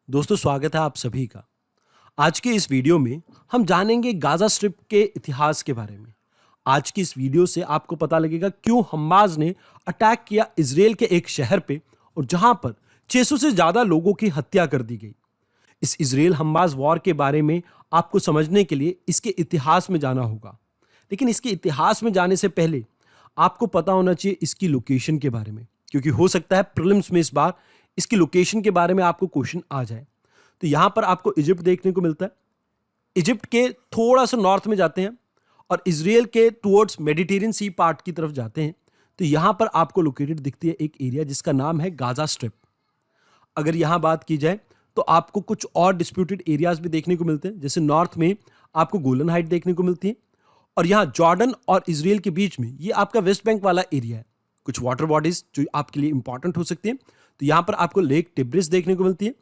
दोस्तों स्वागत है आप सभी का। आज के इस वीडियो में हम जानेंगे गाजा स्ट्रिप के इतिहास के बारे में। आज की इस वीडियो से आपको पता लगेगा क्यों हम्मास ने अटैक किया इजराइल के एक शहर पे और जहां पर 600 से ज्यादा लोगों की हत्या कर दी गई। इस इजराइल हम्मास वॉर के बारे में आपको समझने के लिए इसके इतिहास में जाना होगा। लेकिन इसके इतिहास में जाने से पहले आपको पता होना चाहिए इसकी लोकेशन के बारे में, क्योंकि हो सकता है प्रीलिम्स में इस बार इसकी लोकेशन के बारे में आपको क्वेश्चन आ जाए। तो यहां पर आपको इजिप्ट देखने को मिलता है। इजिप्ट के थोड़ा सा नॉर्थ में जाते हैं और इजराइल के टुवर्ड्स मेडिटेरियन सी पार्ट की तरफ जाते हैं तो यहां पर आपको लोकेटेड दिखती है एक एरिया जिसका नाम है गाजा स्ट्रिप। अगर यहां बात की जाए तो आपको कुछ और डिस्प्यूटेड एरियाज भी देखने को मिलते हैं, जैसे नॉर्थ में आपको गोलन हाइट देखने को मिलती है और यहाँ जॉर्डन और इजराइल के बीच में ये आपका वेस्ट बैंक वाला एरिया है। कुछ वाटर बॉडीज जो आपके लिए इंपॉर्टेंट हो सकती है, तो यहाँ पर आपको लेक टिब्रिस देखने को मिलती है।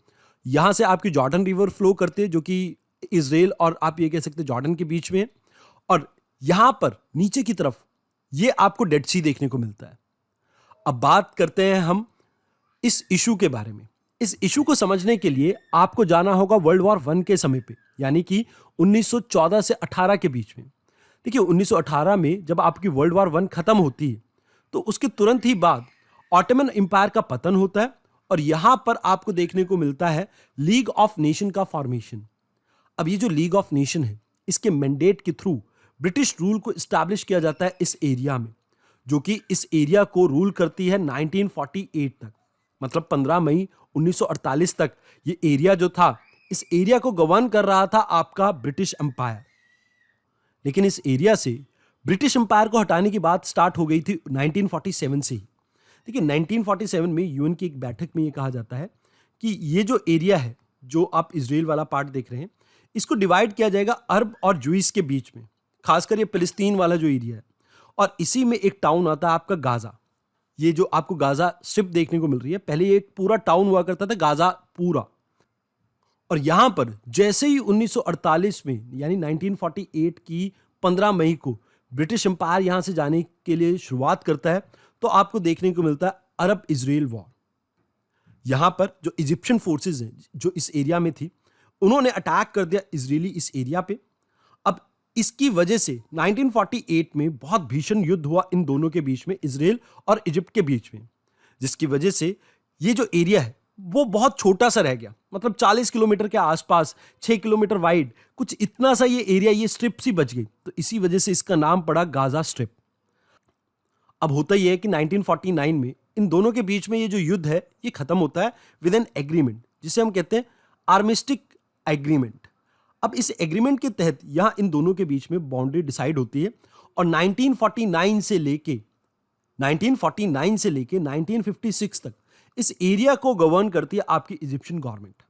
यहाँ से आपकी जॉर्डन रिवर फ्लो करती है जो कि इजराइल और आप ये कह सकते हैं जॉर्डन के बीच में है। और यहाँ पर नीचे की तरफ ये आपको डेड सी देखने को मिलता है। अब बात करते हैं हम इस इशू के बारे में। इस इशू को समझने के लिए आपको जाना होगा वर्ल्ड वॉर वन के समय पे, यानी कि 1914 से 18 के बीच में। देखिए 1918 में जब आपकी वर्ल्ड वॉर वन खत्म होती है तो उसके तुरंत ही बाद ऑटोमन एम्पायर का पतन होता है और यहां पर आपको देखने को मिलता है लीग ऑफ नेशन का फॉर्मेशन। अब ये जो लीग ऑफ नेशन है इसके मैंडेट के थ्रू ब्रिटिश रूल को इस्टेब्लिश किया जाता है इस एरिया में, जो कि इस एरिया को रूल करती है 1948 तक, मतलब 15 मई 1948 तक ये एरिया जो था, इस एरिया को गवर्न कर रहा था आपका ब्रिटिश एम्पायर। लेकिन इस एरिया से ब्रिटिश एम्पायर को हटाने की बात स्टार्ट हो गई थी 1947 से ही। देखिए 1947 में यूएन की एक बैठक में ये कहा जाता है कि ये जो एरिया है, जो आप इजराइल वाला पार्ट देख रहे हैं, इसको डिवाइड किया जाएगा अरब और जूइस के बीच में, खासकर ये फिलिस्तीन वाला जो एरिया है। और इसी में एक टाउन आता है आपका गाजा। ये जो आपको गाजा स्ट्रिप देखने को मिल रही है, पहले ये एक पूरा टाउन हुआ करता था गाजा पूरा। और यहां पर जैसे ही 1948 में यानी 1948 की 15 मई को ब्रिटिश एम्पायर यहां से जाने के लिए शुरुआत करता है तो आपको देखने को मिलता है अरब इजराइल वॉर। यहां पर जो इजिप्शियन फोर्सेस हैं जो इस एरिया में थी, उन्होंने अटैक कर दिया इजरायली इस एरिया पे। अब इसकी वजह से 1948 में बहुत भीषण युद्ध हुआ इन दोनों के बीच में, इजराइल और इजिप्ट के बीच में, जिसकी वजह से ये जो एरिया है वो बहुत छोटा सा रह गया। मतलब 40 किलोमीटर के आसपास, 6 किलोमीटर वाइड, कुछ इतना सा ये एरिया, ये स्ट्रिप सी बच गई। तो इसी वजह से इसका नाम पड़ा गाजा स्ट्रिप। अब होता ही है कि 1949 में इन दोनों के बीच में ये जो युद्ध है ये खत्म होता है विद एन एग्रीमेंट, जिसे हम कहते हैं आर्मिस्टिक एग्रीमेंट। अब इस एग्रीमेंट के तहत यहां इन दोनों के बीच में बाउंड्री डिसाइड होती है और 1949 से लेके 1956 तक इस एरिया को गवर्न करती है आपकी इजिप्शियन गवर्नमेंट।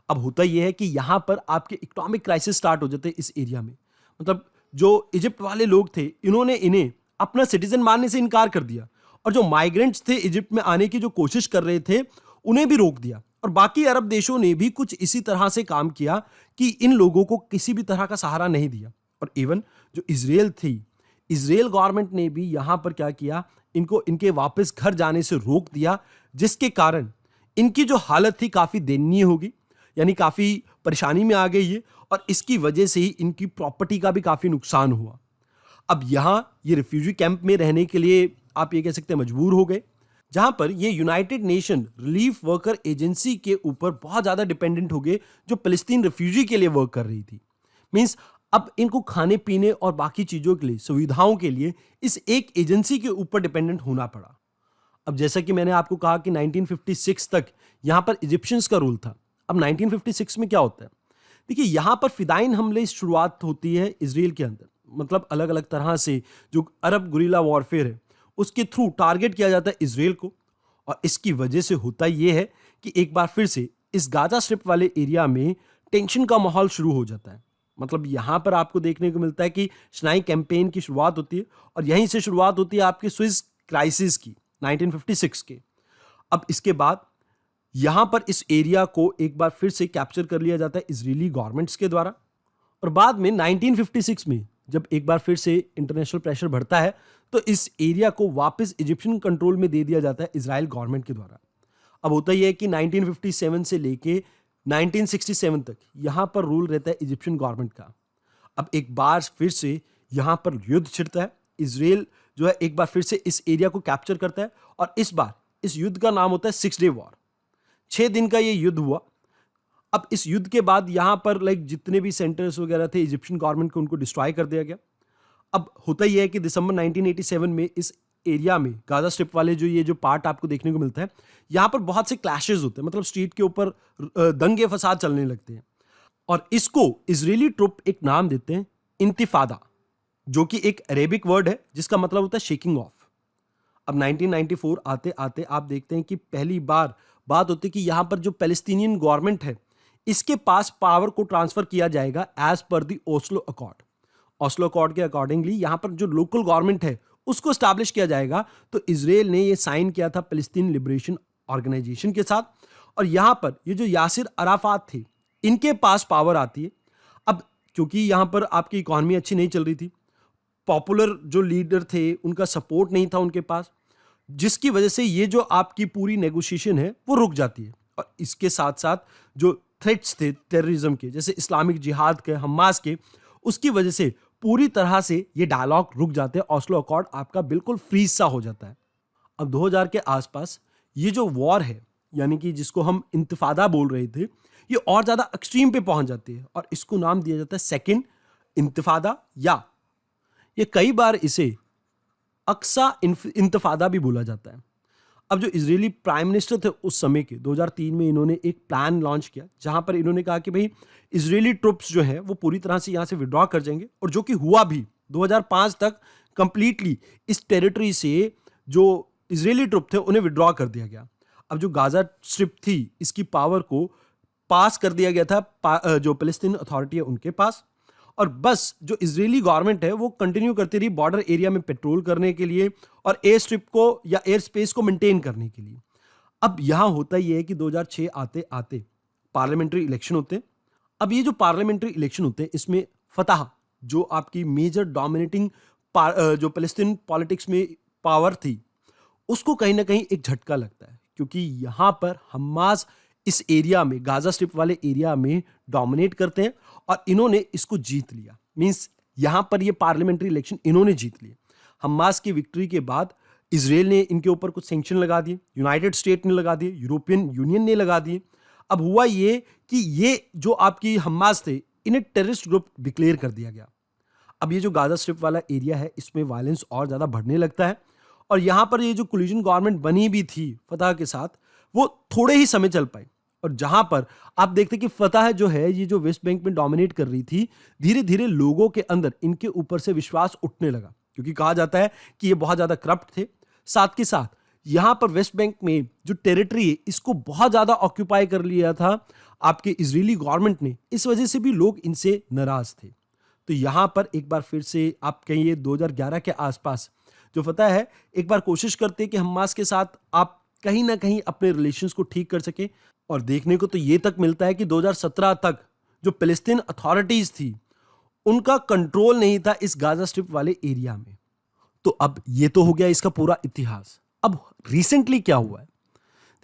अब होता यह है कि यहां पर आपके इकोनॉमिक क्राइसिस स्टार्ट हो जाते हैं इस एरिया में। मतलब जो इजिप्ट वाले लोग थे, इन्होंने इन्हें अपना सिटीजन मानने से इनकार कर दिया और जो माइग्रेंट्स थे इजिप्ट में आने की जो कोशिश कर रहे थे उन्हें भी रोक दिया। और बाकी अरब देशों ने भी कुछ इसी तरह से काम किया कि इन लोगों को किसी भी तरह का सहारा नहीं दिया। और इवन जो इजराइल थी, इजराइल गवर्नमेंट ने भी यहां पर क्या किया, इनको इनके वापस घर जाने से रोक दिया, जिसके कारण इनकी जो हालत थी काफी दयनीय होगी, यानी काफी परेशानी में आ गई है और इसकी वजह से ही इनकी प्रॉपर्टी का भी काफी नुकसान हुआ। अब यहां ये रिफ्यूजी कैंप में रहने के लिए आप ये कह सकते हैं मजबूर हो गए, जहां पर ये United nation relief worker agency के ऊपर बहुत ज्यादा डिपेंडेंट हो गए, जो फिलिस्तीन रिफ्यूजी के लिए वर्क कर रही थी। मींस अब इनको खाने पीने और बाकी चीजों के लिए, सुविधाओं के लिए इस एक एजेंसी के ऊपर डिपेंडेंट होना पड़ा। अब जैसा कि मैंने आपको कहा कि 1956 तक यहां पर इजिप्शियंस का रूल था। अब 1956 में क्या होता है, देखिए यहां पर फिदाइन हमले शुरुआत होती है इजराइल के अंदर। मतलब अलग अलग तरह से जो अरब गुरिल्ला वॉरफेयर है उसके थ्रू टारगेट किया जाता है इजराइल को। और इसकी वजह से होता यह है कि एक बार फिर से इस गाजा स्ट्रिप वाले एरिया में टेंशन का माहौल शुरू हो जाता है। मतलब यहां पर आपको देखने को मिलता है कि शनाई कैंपेन की शुरुआत होती है और यहीं से शुरुआत होती है आपके स्विस क्राइसिस की 1956 के। अब इसके बाद यहां पर इस एरिया को एक बार फिर से कैप्चर कर लिया जाता है इजरायली गवर्नमेंट्स के द्वारा। और बाद में 1956 में जब एक बार फिर से इंटरनेशनल प्रेशर बढ़ता है तो इस एरिया को वापस इजिप्शियन कंट्रोल में दे दिया जाता है इजराइल गवर्नमेंट के द्वारा। अब होता यह है कि 1957 से लेके 1967 तक यहाँ पर रूल रहता है इजिप्शियन गवर्नमेंट का। अब एक बार फिर से यहाँ पर युद्ध छिड़ता है। इजराइल जो है एक बार फिर से इस एरिया को कैप्चर करता है और इस बार इस युद्ध का नाम होता है 6 डे वॉर। 6 दिन का ये युद्ध हुआ। अब इस युद्ध के बाद यहाँ पर जितने भी सेंटर्स वगैरह थे इजिप्शियन गवर्नमेंट को, उनको डिस्ट्रॉय कर दिया गया। अब होता यह है कि दिसंबर 1987 में इस एरिया में गाजा स्ट्रिप वाले ये जो पार्ट आपको देखने को मिलता है, यहाँ पर बहुत से क्लैशेस होते हैं, मतलब स्ट्रीट के ऊपर दंगे फसाद चलने लगते हैं और इसको इजरायली ट्रुप एक नाम देते हैं इंतिफादा, जो कि एक अरेबिक वर्ड है जिसका मतलब होता है शेकिंग ऑफ। अब 1994 आते आते आप देखते हैं कि पहली बार बात होती है कि यहाँ पर जो पैलेस्टीनियन गवर्नमेंट है इसके पास पावर को ट्रांसफर किया जाएगा as per the Oslo accord. Oslo accord के अकॉर्डिंगली यहाँ पर जो लोकल गवर्नमेंट है उसको स्टैब्लिश किया जाएगा। तो इजराइल ने ये साइन किया था पैलेस्टीन लिबरेशन ऑर्गेनाइजेशन के साथ और यहाँ पर ये जो यासिर अराफात थे इनके पास पावर आती है। अब क्योंकि यहाँ पर आपकी इकॉनमी अच्छी नहीं चल रही थी, पॉपुलर जो लीडर थे उनका सपोर्ट नहीं था उनके पास, जिसकी वजह से ये जो आपकी पूरी नेगोशिएशन है वो रुक जाती है। और इसके साथ साथ जो थ्रेट्स थे टेररिज्म के, जैसे इस्लामिक जिहाद के, हमास के, उसकी वजह से पूरी तरह से ये डायलॉग रुक जाते हैं। ओस्लो अकॉर्ड आपका बिल्कुल फ्रीज सा हो जाता है। अब 2000 के आसपास ये जो वॉर है, यानी कि जिसको हम इंतिफादा बोल रहे थे, ये और ज़्यादा एक्सट्रीम पे पहुंच जाती है और इसको नाम दिया जाता है सेकेंड इंतिफादा, या ये कई बार इसे अक्सा इंतिफादा भी बोला जाता है। अब जो इजरायली प्राइम मिनिस्टर थे उस समय के 2003 में इन्होंने एक प्लान लॉन्च किया जहां पर इन्होंने कहा कि भाई इजरायली ट्रुप्स जो है वो पूरी तरह से यहां से विड्रॉ कर जाएंगे, और जो कि हुआ भी। 2005 तक कंप्लीटली इस टेरिटरी से जो इजरायली ट्रुप थे उन्हें विड्रॉ कर दिया गया। अब जो गाजा स्ट्रिप थी इसकी पावर को पास कर दिया गया था जो पैलेस्टीन अथॉरिटी है उनके पास, और बस जो इजरायली गवर्नमेंट है वो कंटिन्यू करती रही बॉर्डर एरिया में पेट्रोल करने के लिए और एयर स्ट्रिप को या एयर स्पेस को मेंटेन करने के लिए। अब यहां होता यह है कि 2006 आते आते पार्लियामेंट्री इलेक्शन होते हैं। अब ये जो पार्लियामेंट्री इलेक्शन होते हैं इसमें फतह, जो आपकी मेजर डोमिनेटिंग जो पैलेस्टीन पॉलिटिक्स में पावर थी, उसको कहीं ना कहीं एक झटका लगता है, क्योंकि यहां पर हमास इस एरिया में, गाजा स्ट्रिप वाले एरिया में डोमिनेट करते हैं और इन्होंने इसको जीत लिया। मींस यहां पर ये पार्लियामेंट्री इलेक्शन इन्होंने जीत लिया। हमास की विक्ट्री के बाद इजराइल ने इनके ऊपर कुछ सैंक्शन लगा दिए, यूनाइटेड स्टेट ने लगा दिए, यूरोपियन यूनियन ने लगा दिए। अब हुआ ये कि ये जो आपकी हमास थे इन्हें टेररिस्ट ग्रुप डिक्लेयर कर दिया गया। अब ये जो गाजा स्ट्रिप वाला एरिया है इसमें वायलेंस और ज़्यादा बढ़ने लगता है और यहाँ पर ये जो कोलिजन गवर्नमेंट बनी भी थी फतह के साथ, वो थोड़े ही समय चल पाई। और जहां पर आप देखते कि फतह जो है ये जो वेस्ट बैंक में डोमिनेट कर रही थी, धीरे धीरे लोगों के अंदर इनके ऊपर से विश्वास उठने लगा, क्योंकि कहा जाता है कि ये बहुत ज़्यादा करप्ट थे। साथ के साथ यहाँ पर वेस्ट बैंक में जो टेरिटरी है इसको बहुत ज़्यादा ऑक्यूपाई कर लिया था आपके इजरायली गवर्नमेंट ने, इस वजह से भी लोग इनसे नाराज थे। तो यहाँ पर एक बार फिर से आप कहिए 2011 के आसपास जो फतह है एक बार कोशिश करते कि हमास के साथ आप कहीं ना कहीं अपने रिलेशंस को ठीक कर सके। और देखने को तो ये तक मिलता है कि 2017 तक जो पैलेस्टीन अथॉरिटीज थी उनका कंट्रोल नहीं था इस गाजा स्ट्रिप वाले एरिया में। तो अब ये तो हो गया इसका पूरा इतिहास। अब रिसेंटली क्या हुआ है?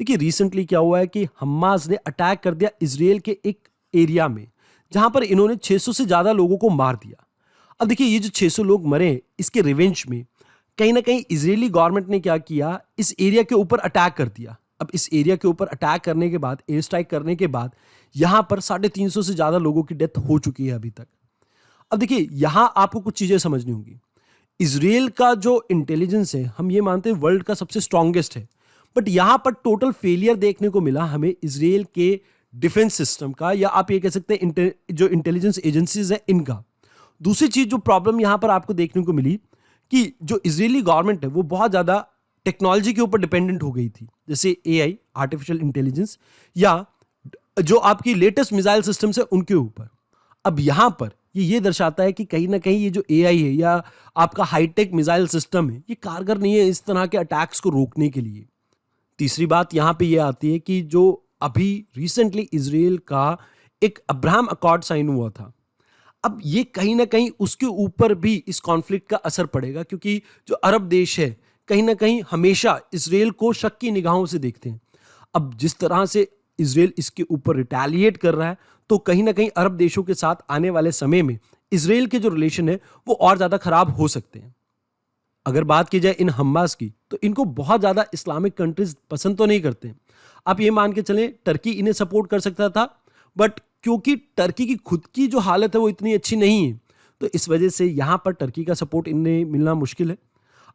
देखिए रिसेंटली क्या हुआ है कि हमास ने अटैक कर दिया इजराइल के एक एरिया में जहां पर इन्होंने 600 से ज्यादा लोगों को मार दिया। अब देखिए ये जो 600 लोग मरे इसके रिवेंज में कहीं ना कहीं इजरायली गवर्नमेंट ने क्या किया, इस एरिया के ऊपर अटैक कर दिया। अब इस एरिया के ऊपर अटैक करने के बाद, एयर स्ट्राइक करने के बाद यहां पर 350 से ज्यादा लोगों की डेथ हो चुकी है अभी तक। अब देखिए यहां आपको कुछ चीजें समझनी होंगी। इजराइल का जो इंटेलिजेंस है हम ये मानते हैं वर्ल्ड का सबसे स्ट्रांगेस्ट है, बट यहां पर टोटल फेलियर देखने को मिला हमें इजराइल के डिफेंस सिस्टम का, या आप ये कह सकते हैं जो इंटेलिजेंस एजेंसीज है इनका। दूसरी चीज जो प्रॉब्लम यहां पर आपको देखने को मिली कि जो इजरायली गवर्नमेंट है वो बहुत ज्यादा टेक्नोलॉजी के ऊपर डिपेंडेंट हो गई थी, जैसे एआई, आर्टिफिशियल इंटेलिजेंस, या जो आपकी लेटेस्ट मिसाइल सिस्टम्स है उनके ऊपर। अब यहां पर ये दर्शाता है कि कहीं ना कहीं ये जो एआई है या आपका हाईटेक मिसाइल सिस्टम है ये कारगर नहीं है इस तरह के अटैक्स को रोकने के लिए। तीसरी बात यहां पे ये आती है कि जो अभी रिसेंटली इजराइल का एक अब्राहम अकॉर्ड साइन हुआ था, अब ये कहीं ना कहीं उसके ऊपर भी इस कॉन्फ्लिक्ट का असर पड़ेगा, क्योंकि जो अरब देश है कहीं ना कहीं हमेशा इजराइल को शक की निगाहों से देखते हैं। अब जिस तरह से इजराइल इसके ऊपर रिटेलिएट कर रहा है, तो कहीं ना कहीं अरब देशों के साथ आने वाले समय में इजराइल के जो रिलेशन है वो और ज्यादा खराब हो सकते हैं। अगर बात की जाए इन हमास की, तो इनको बहुत ज्यादा इस्लामिक कंट्रीज पसंद तो नहीं करते। आप ये मान के चलें टर्की इन्हें सपोर्ट कर सकता था, बट क्योंकि टर्की की खुद की जो हालत है वो इतनी अच्छी नहीं है, तो इस वजह से यहां पर टर्की का सपोर्ट इन्हें मिलना मुश्किल है।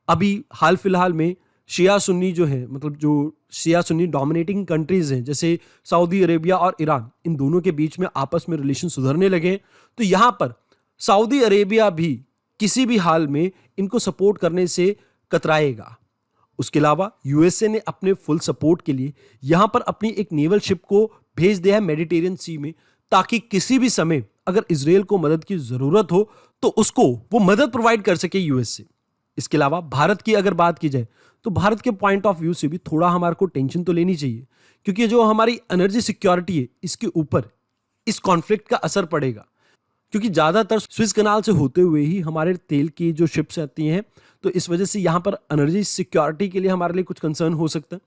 अभी हाल फिलहाल में शिया सुन्नी जो है, मतलब जो शिया सुन्नी डोमिनेटिंग कंट्रीज हैं जैसे सऊदी अरेबिया और ईरान, इन दोनों के बीच में आपस में रिलेशन सुधरने लगे हैं। तो यहां पर सऊदी अरेबिया भी किसी भी हाल में इनको सपोर्ट करने से कतराएगा। उसके अलावा यूएसए ने अपने फुल सपोर्ट के लिए यहां पर अपनी एक नेवल शिप को भेज दिया है मेडिटेरियन सी में, ताकि किसी भी समय अगर इजराइल को मदद की जरूरत हो तो उसको वो मदद प्रोवाइड कर सके यूएसए। इसके अलावा भारत की अगर बात की जाए, तो भारत के पॉइंट ऑफ व्यू से भी थोड़ा हमारे को टेंशन तो लेनी चाहिए, क्योंकि जो हमारी एनर्जी सिक्योरिटी है इसके ऊपर इस कॉन्फ्लिक्ट का असर पड़ेगा। क्योंकि ज्यादातर स्विस कनाल से होते हुए ही हमारे तेल की जो शिप्स आती हैं, तो इस वजह से यहाँ पर एनर्जी सिक्योरिटी के लिए हमारे लिए कुछ कंसर्न हो सकता है।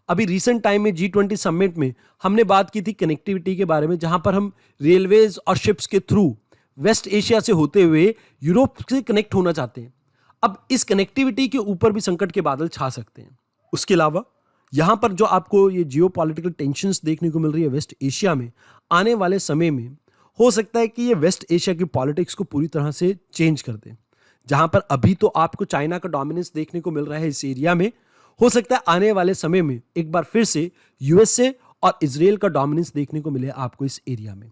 अभी रिसेंट टाइम में G20 समिट में हमने बात की थी कनेक्टिविटी के बारे में, जहां पर हम रेलवेज और शिप्स के थ्रू वेस्ट एशिया से होते हुए यूरोप से कनेक्ट होना चाहते हैं। अब इस कनेक्टिविटी के ऊपर भी संकट के बादल छा सकते हैं। उसके अलावा यहां पर जो आपको ये जियोपॉलिटिकल टेंशंस देखने को मिल रही है वेस्ट एशिया में, आने वाले समय में हो सकता है कि ये वेस्ट एशिया की पॉलिटिक्स को पूरी तरह से चेंज कर दे। जहां पर अभी तो आपको चाइना का डोमिनेंस देखने को मिल रहा है इस एरिया में, हो सकता है आने वाले समय में एक बार फिर से यूएसए और इजराइल का डोमिनेंस देखने को मिले आपको इस एरिया में।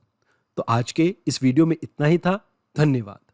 तो आज के इस वीडियो में इतना ही था। धन्यवाद।